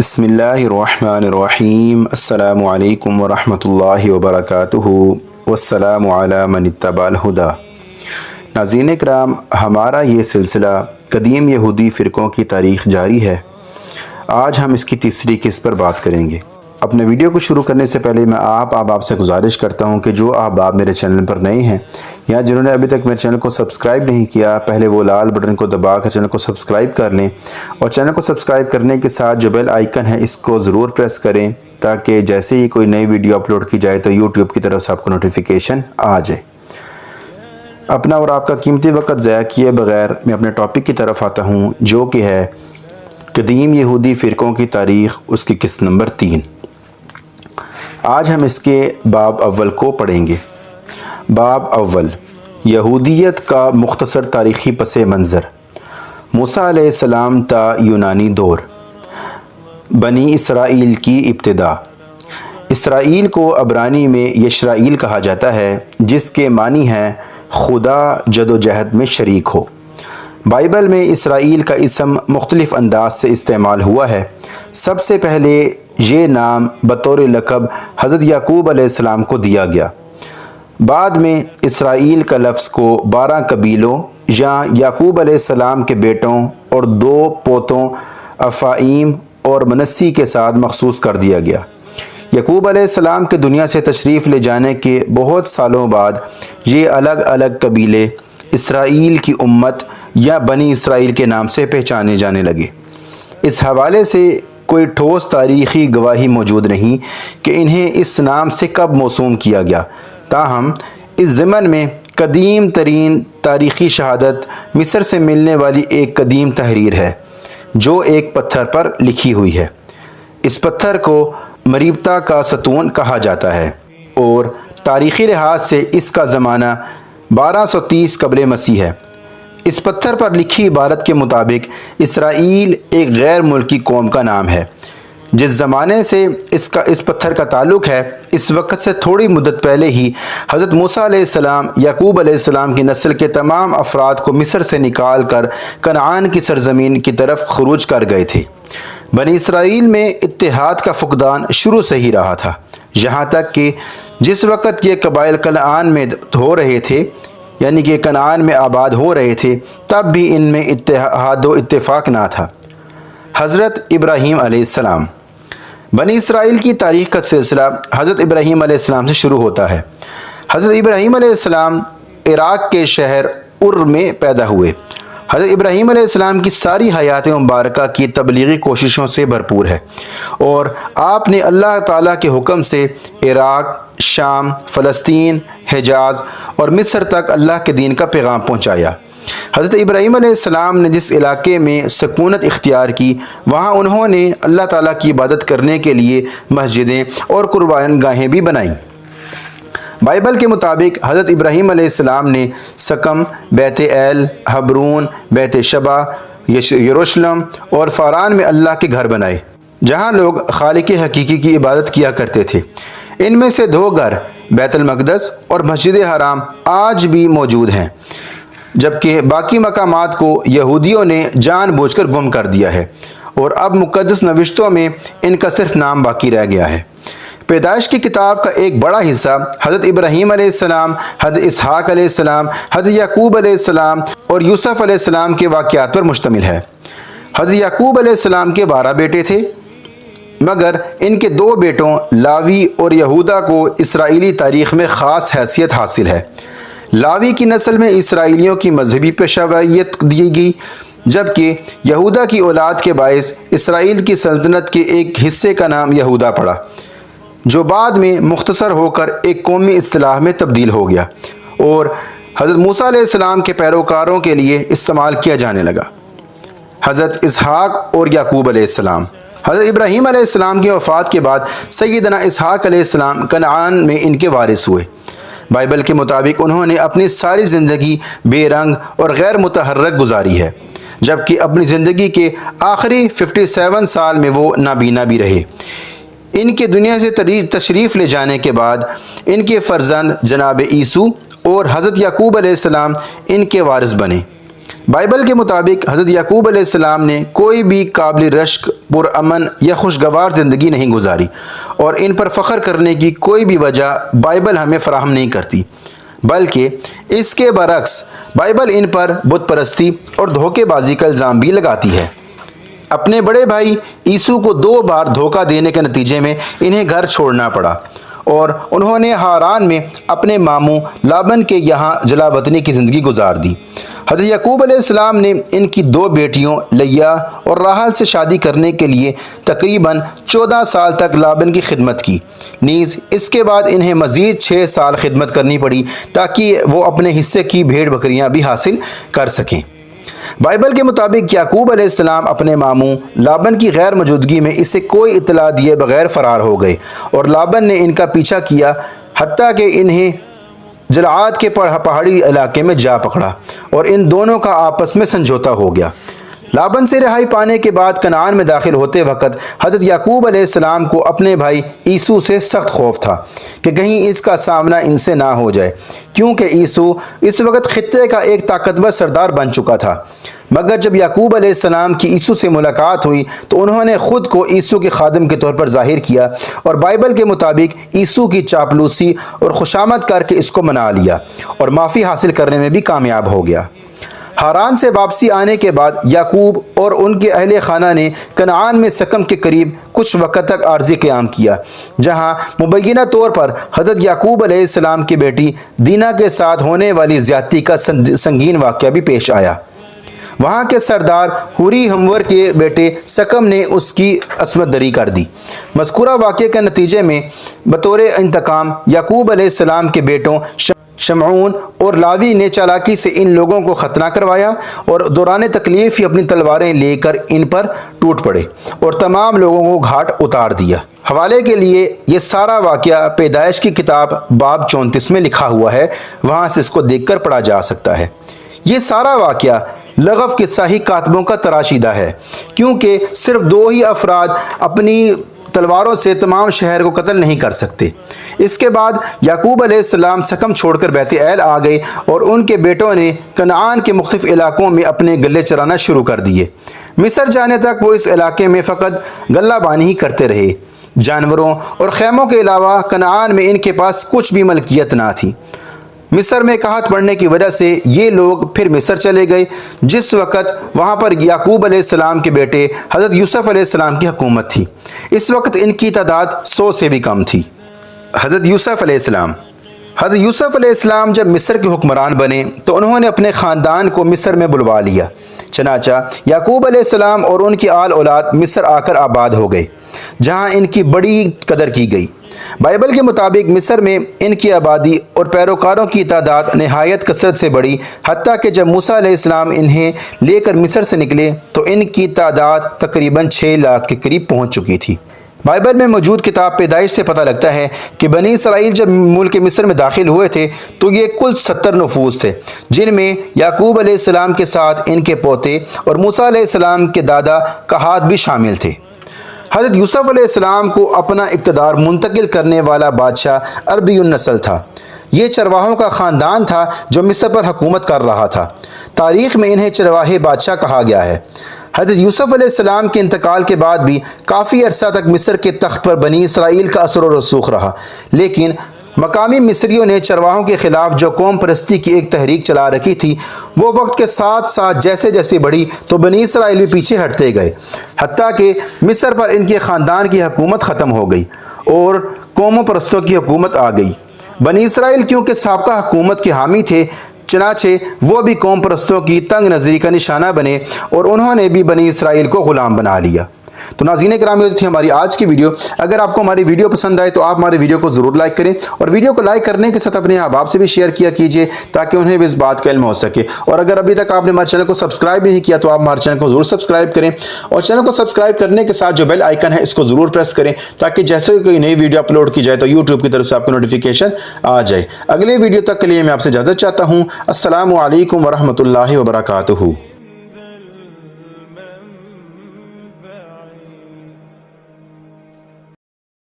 بسم اللہ الرحمن الرحیم السلام علیکم ورحمۃ اللہ وبرکاتہ والسلام علی من اتبع الہدی۔ ناظرین کرام، ہمارا یہ سلسلہ قدیم یہودی فرقوں کی تاریخ جاری ہے۔ آج ہم اس کی تیسری قسط پر بات کریں گے۔ اپنے ویڈیو کو شروع کرنے سے پہلے میں آپ سے گزارش کرتا ہوں کہ جو احباب میرے چینل پر نئے ہیں یا جنہوں نے ابھی تک میرے چینل کو سبسکرائب نہیں کیا، پہلے وہ لال بٹن کو دبا کر چینل کو سبسکرائب کر لیں، اور چینل کو سبسکرائب کرنے کے ساتھ جو بیل آئیکن ہے اس کو ضرور پریس کریں تاکہ جیسے ہی کوئی نئی ویڈیو اپلوڈ کی جائے تو یوٹیوب کی طرف سے آپ کو نوٹیفیکیشن آ جائے۔ اپنا اور آپ کا قیمتی وقت ضائع کیے بغیر میں اپنے ٹاپک کی طرف آتا ہوں، جو کہ ہے قدیم یہودی فرقوں کی تاریخ، اس کی قسط نمبر 3۔ آج ہم اس کے باب اول کو پڑھیں گے۔ باب اول، یہودیت کا مختصر تاریخی پس منظر، موسیٰ علیہ السلام تا یونانی دور، بنی اسرائیل کی ابتدا۔ اسرائیل کو عبرانی میں یشرائیل کہا جاتا ہے، جس کے معنی ہے خدا جد و جہد میں شریک ہو۔ بائبل میں اسرائیل کا اسم مختلف انداز سے استعمال ہوا ہے۔ سب سے پہلے یہ نام بطور لقب حضرت یعقوب علیہ السلام کو دیا گیا۔ بعد میں اسرائیل کا لفظ کو 12 قبیلوں یا یعقوب علیہ السلام کے بیٹوں اور 2 پوتوں افائیم اور منسی کے ساتھ مخصوص کر دیا گیا۔ یعقوب علیہ السلام کے دنیا سے تشریف لے جانے کے بہت سالوں بعد یہ الگ الگ قبیلے اسرائیل کی امت یا بنی اسرائیل کے نام سے پہچانے جانے لگے۔ اس حوالے سے کوئی ٹھوس تاریخی گواہی موجود نہیں کہ انہیں اس نام سے کب موسوم کیا گیا، تاہم اس ضمن میں قدیم ترین تاریخی شہادت مصر سے ملنے والی ایک قدیم تحریر ہے، جو ایک پتھر پر لکھی ہوئی ہے۔ اس پتھر کو مریبتا کا ستون کہا جاتا ہے اور تاریخی لحاظ سے اس کا زمانہ 1230 قبل مسیح ہے۔ اس پتھر پر لکھی عبارت کے مطابق اسرائیل ایک غیر ملکی قوم کا نام ہے۔ جس زمانے سے اس پتھر کا تعلق ہے، اس وقت سے تھوڑی مدت پہلے ہی حضرت موسیٰ علیہ السلام یعقوب علیہ السلام کی نسل کے تمام افراد کو مصر سے نکال کر کنعان کی سرزمین کی طرف خروج کر گئے تھے۔ بنی اسرائیل میں اتحاد کا فقدان شروع سے ہی رہا تھا، یہاں تک کہ جس وقت یہ قبائل کنعان میں ہو رہے تھے، یعنی کہ کنعان میں آباد ہو رہے تھے، تب بھی ان میں اتحاد و اتفاق نہ تھا۔ حضرت ابراہیم علیہ السلام۔ بنی اسرائیل کی تاریخ کا سلسلہ حضرت ابراہیم علیہ السلام سے شروع ہوتا ہے۔ حضرت ابراہیم علیہ السلام عراق کے شہر ار میں پیدا ہوئے۔ حضرت ابراہیم علیہ السلام کی ساری حیات مبارکہ کی تبلیغی کوششوں سے بھرپور ہے، اور آپ نے اللہ تعالیٰ کے حکم سے عراق، شام، فلسطین، حجاز اور مصر تک اللہ کے دین کا پیغام پہنچایا۔ حضرت ابراہیم علیہ السلام نے جس علاقے میں سکونت اختیار کی، وہاں انہوں نے اللہ تعالیٰ کی عبادت کرنے کے لیے مسجدیں اور قربان گاہیں بھی بنائیں۔ بائبل کے مطابق حضرت ابراہیم علیہ السلام نے سکم، بیت ایل، حبرون، بیت شبا، یروشلم اور فاران میں اللہ کے گھر بنائے، جہاں لوگ خالق حقیقی کی عبادت کیا کرتے تھے۔ ان میں سے 2 گھر بیت المقدس اور مسجد حرام آج بھی موجود ہیں، جبکہ باقی مقامات کو یہودیوں نے جان بوجھ کر گم کر دیا ہے، اور اب مقدس نوشتوں میں ان کا صرف نام باقی رہ گیا ہے۔ پیدائش کی کتاب کا ایک بڑا حصہ حضرت ابراہیم علیہ السلام، حضرت اسحاق علیہ السلام، حضرت یعقوب علیہ السلام اور یوسف علیہ السلام کے واقعات پر مشتمل ہے۔ حضرت یعقوب علیہ السلام کے 12 بیٹے تھے، مگر ان کے 2 بیٹوں لاوی اور یہودا کو اسرائیلی تاریخ میں خاص حیثیت حاصل ہے۔ لاوی کی نسل میں اسرائیلیوں کی مذہبی پیشوائی دی گئی، جبکہ یہودا کی اولاد کے باعث اسرائیل کی سلطنت کے ایک حصے کا نام یہودا پڑا، جو بعد میں مختصر ہو کر ایک قومی اصطلاح میں تبدیل ہو گیا اور حضرت موسیٰ علیہ السلام کے پیروکاروں کے لیے استعمال کیا جانے لگا۔ حضرت اسحاق اور یعقوب علیہ السلام۔ حضرت ابراہیم علیہ السلام کی وفات کے بعد سیدنا اسحاق علیہ السلام کنعان میں ان کے وارث ہوئے۔ بائبل کے مطابق انہوں نے اپنی ساری زندگی بے رنگ اور غیر متحرک گزاری ہے، جبکہ اپنی زندگی کے آخری 57 سال میں وہ نابینا بھی رہے۔ ان کے دنیا سے تشریف لے جانے کے بعد ان کے فرزند جناب عیسو اور حضرت یعقوب علیہ السلام ان کے وارث بنے۔ بائبل کے مطابق حضرت یعقوب علیہ السلام نے کوئی بھی قابل رشک، پرامن یا خوشگوار زندگی نہیں گزاری، اور ان پر فخر کرنے کی کوئی بھی وجہ بائبل ہمیں فراہم نہیں کرتی، بلکہ اس کے برعکس بائبل ان پر بت پرستی اور دھوکے بازی کا الزام بھی لگاتی ہے۔ اپنے بڑے بھائی عیسو کو 2 بار دھوکہ دینے کے نتیجے میں انہیں گھر چھوڑنا پڑا، اور انہوں نے ہاران میں اپنے ماموں لابن کے یہاں جلا وطنی کی زندگی گزار دی۔ حضرت یعقوب علیہ السلام نے ان کی 2 بیٹیوں لیا اور راحل سے شادی کرنے کے لیے تقریباً 14 سال تک لابن کی خدمت کی، نیز اس کے بعد انہیں مزید 6 سال خدمت کرنی پڑی تاکہ وہ اپنے حصے کی بھیڑ بکریاں بھی حاصل کر سکیں۔ بائبل کے مطابق یعقوب علیہ السلام اپنے ماموں لابن کی غیر موجودگی میں اسے کوئی اطلاع دیے بغیر فرار ہو گئے، اور لابن نے ان کا پیچھا کیا حتیٰ کہ انہیں جلعاد کے پہاڑی علاقے میں جا پکڑا، اور ان دونوں کا آپس میں سمجھوتا ہو گیا۔ لابن سے رہائی پانے کے بعد کنعان میں داخل ہوتے وقت حضرت یعقوب علیہ السلام کو اپنے بھائی عیسو سے سخت خوف تھا کہ کہیں اس کا سامنا ان سے نہ ہو جائے، کیونکہ عیسو اس وقت خطے کا ایک طاقتور سردار بن چکا تھا۔ مگر جب یعقوب علیہ السلام کی عیسو سے ملاقات ہوئی تو انہوں نے خود کو عیسو کے خادم کے طور پر ظاہر کیا، اور بائبل کے مطابق عیسو کی چاپلوسی اور خوشامد کر کے اس کو منا لیا اور معافی حاصل کرنے میں بھی کامیاب ہو گیا۔ ہاران سے واپسی آنے کے بعد یعقوب اور ان کے اہل خانہ نے کنعان میں سکم کے قریب کچھ وقت تک عارضی قیام کیا، جہاں مبینہ طور پر حضرت یعقوب علیہ السلام کی بیٹی دینا کے ساتھ ہونے والی زیادتی کا سنگین واقعہ بھی پیش آیا۔ وہاں کے سردار ہوری ہمور کے بیٹے سکم نے اس کی عصمت دری کر دی۔ مذکورہ واقعے کے نتیجے میں بطور انتقام یعقوب علیہ السلام کے بیٹوں شمعون اور لاوی نے چالاکی سے ان لوگوں کو ختنہ کروایا، اور دوران تکلیف ہی اپنی تلواریں لے کر ان پر ٹوٹ پڑے اور تمام لوگوں کو گھاٹ اتار دیا۔ حوالے کے لیے یہ سارا واقعہ پیدائش کی کتاب باب 34 میں لکھا ہوا ہے، وہاں سے اس کو دیکھ کر پڑھا جا سکتا ہے۔ یہ سارا واقعہ لغو کے صحیح کاتبوں کا تراشیدہ ہے، کیونکہ صرف 2 ہی افراد اپنی تلواروں سے تمام شہر کو قتل نہیں کر سکتے۔ اس کے بعد یعقوب علیہ السلام سکم چھوڑ کر بیت ایل آ گئے، اور ان کے بیٹوں نے کنعان کے مختلف علاقوں میں اپنے گلے چرانا شروع کر دیے۔ مصر جانے تک وہ اس علاقے میں فقط غلہ بانی ہی کرتے رہے۔ جانوروں اور خیموں کے علاوہ کنعان میں ان کے پاس کچھ بھی ملکیت نہ تھی۔ مصر میں قحط پڑنے کی وجہ سے یہ لوگ پھر مصر چلے گئے، جس وقت وہاں پر یعقوب علیہ السلام کے بیٹے حضرت یوسف علیہ السلام کی حکومت تھی۔ اس وقت ان کی تعداد 100 سے بھی کم تھی۔ حضرت یوسف علیہ السلام جب مصر کے حکمران بنے تو انہوں نے اپنے خاندان کو مصر میں بلوا لیا، چنانچہ یعقوب علیہ السلام اور ان کی آل اولاد مصر آ کر آباد ہو گئے، جہاں ان کی بڑی قدر کی گئی۔ بائبل کے مطابق مصر میں ان کی آبادی اور پیروکاروں کی تعداد نہایت کثرت سے بڑھی، حتیٰ کہ جب موسیٰ علیہ السلام انہیں لے کر مصر سے نکلے تو ان کی تعداد تقریباً 6 لاکھ کے قریب پہنچ چکی تھی۔ بائبل میں موجود کتاب پیدائش سے پتہ لگتا ہے کہ بنی اسرائیل جب ملک مصر میں داخل ہوئے تھے تو یہ کل 70 نفوس تھے، جن میں یعقوب علیہ السلام کے ساتھ ان کے پوتے اور موسیٰ علیہ السلام کے دادا کہات بھی شامل تھے۔ حضرت یوسف علیہ السلام کو اپنا اقتدار منتقل کرنے والا بادشاہ عربی النسل تھا۔ یہ چرواہوں کا خاندان تھا جو مصر پر حکومت کر رہا تھا۔ تاریخ میں انہیں چرواہے بادشاہ کہا گیا ہے۔ حضرت یوسف علیہ السلام کے انتقال کے بعد بھی کافی عرصہ تک مصر کے تخت پر بنی اسرائیل کا اثر و رسوخ رہا، لیکن مقامی مصریوں نے چرواہوں کے خلاف جو قوم پرستی کی ایک تحریک چلا رکھی تھی، وہ وقت کے ساتھ ساتھ جیسے جیسے بڑھی تو بنی اسرائیل بھی پیچھے ہٹتے گئے، حتیٰ کہ مصر پر ان کے خاندان کی حکومت ختم ہو گئی اور قوموں پرستوں کی حکومت آ گئی۔ بنی اسرائیل کیونکہ سابقہ حکومت کے حامی تھے، چنانچہ وہ بھی قوم پرستوں کی تنگ نظری کا نشانہ بنے اور انہوں نے بھی بنی اسرائیل کو غلام بنا لیا۔ تو ناظرین گرامی، یہ تھی ہماری آج کی ویڈیو۔ اگر آپ کو ہماری ویڈیو پسند آئے تو آپ ہماری ویڈیو کو ضرور لائک کریں، اور ویڈیو کو لائک کرنے کے ساتھ اپنے احباب سے بھی شیئر کیا کیجیے تاکہ انہیں بھی اس بات کا علم ہو سکے۔ اور اگر ابھی تک آپ نے ہمارے چینل کو سبسکرائب نہیں کیا تو آپ ہمارے چینل کو ضرور سبسکرائب کریں، اور چینل کو سبسکرائب کرنے کے ساتھ جو بیل آئیکن ہے اس کو ضرور پریس کریں تاکہ جیسے ہی کوئی نئی ویڈیو اپلوڈ کی جائے تو یوٹیوب کی طرف سے آپ کو نوٹیفیکیشن آ جائے۔ اگلے ویڈیو تک کے لیے میں آپ سے اجازت چاہتا ہوں۔ السلام علیکم ورحمۃ اللہ وبرکاتہ۔